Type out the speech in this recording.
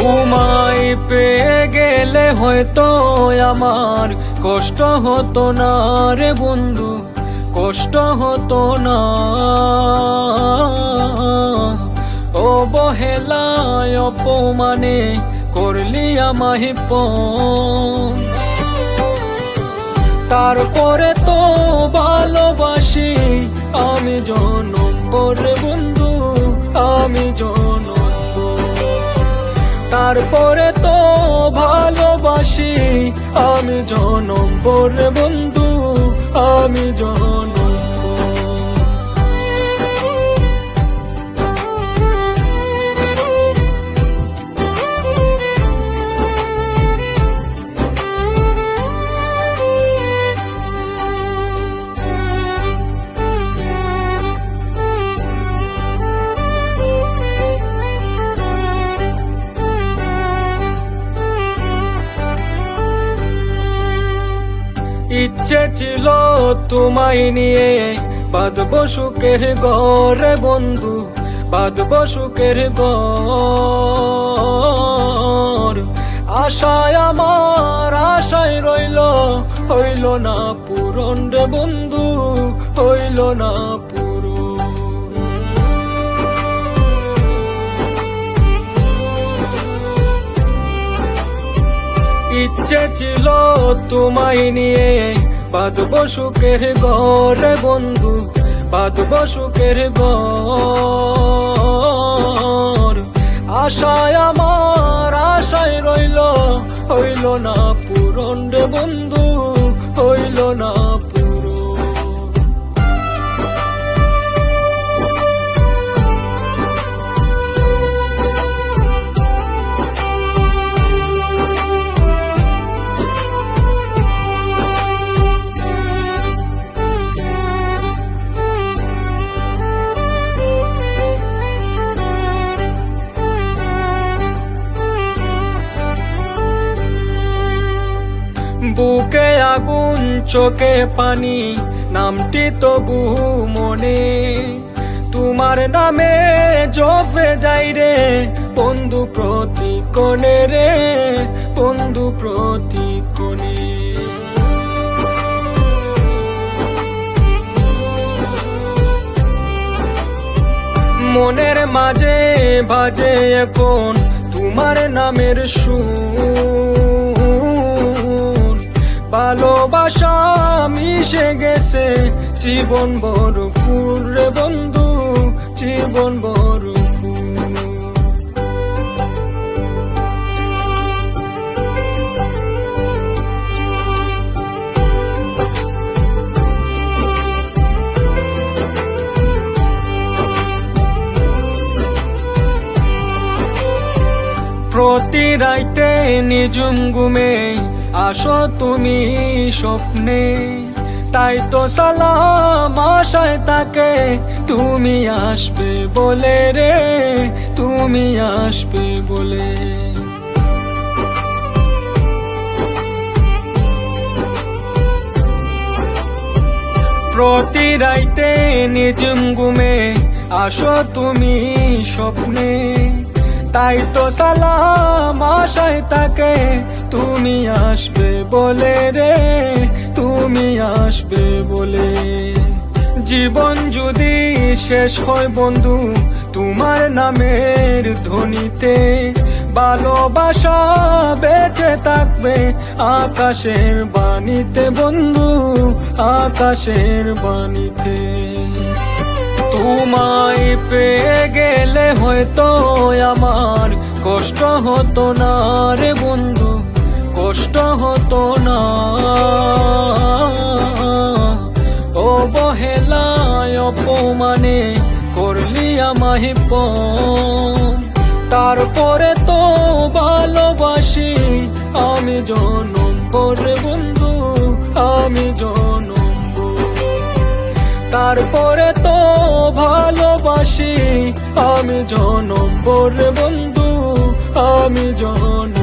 তোমায় পেয়ে গেলে হয়তো আমার কষ্ট হতো না রে বন্ধু, কষ্ট হতো না। অবহেলায় অপমানে করলি আমায় পণ, তারপরে তো ভালোবাসি আমি জনম রে বন্ধু, আমি জনম। তারপরে তো ভালোবাসি আমি জনম রে বন্ধু, আমি জনম। ইচ্ছে ছিল তোমায় নিয়ে বাঁধবো সুখের ঘরে বন্ধু, বাঁধবো সুখের ঘর। আশায় আমার আশায় রইল, হইল না পূরণ রে বন্ধু, হইল না পূরণ। ইচ্ছে ছিল তোমায় নিয়ে বাঁধবো সুখের ঘরে বন্ধু, বাঁধবো সুখের ঘর। আশায় আমার আশায় রইল, হইল না পূরণ রে বন্ধু, হইল না পূরণ। বুকে আগুন চোখে পানি নামটি তবু মনে, তোমার নামে জপে যাই রে বন্ধু প্রতি কোণে রে বন্ধু প্রতি কোণে। মনের মাঝে বাজে এখন তোমার নামের সুর, ভালোবাসা মিশে গেছে জীবন ভরপুর রে বন্ধু, জীবন ভরপুর। প্রতি রাইতে নিজুম ঘুমে আসো তুমি স্বপ্নে, তাই তো সালাম আশায় তাকে তুমি আসবে বলে রে, তুমি আসবে বলে। প্রতি রাইতে নিজুম ঘুমে আসো তুমি স্বপ্নে, তাই তো সালাম আশায় তাকে তুমি আসবে বলে রে, তুমি আসবে বলে। জীবন যদি শেষ হয় বন্ধু তোমার নামের ধ্বনিতে, ভালোবাসা বেঁচে থাকবে আকাশের বাণীতে বন্ধু, আকাশের বাণীতে। তোমায় পেয়ে গেলে হয়তো আমার কষ্ট হতো না রে বন্ধু, কষ্ট হতো না। অবহেলায় অপমানে করলি আমায় পণ, তারপরে তো ভালোবাসি আমি জনম রে বন্ধু, আমি জনম। তারপরে তো ভালোবাসি আমি জনম রে বন্ধু, আমি জনম।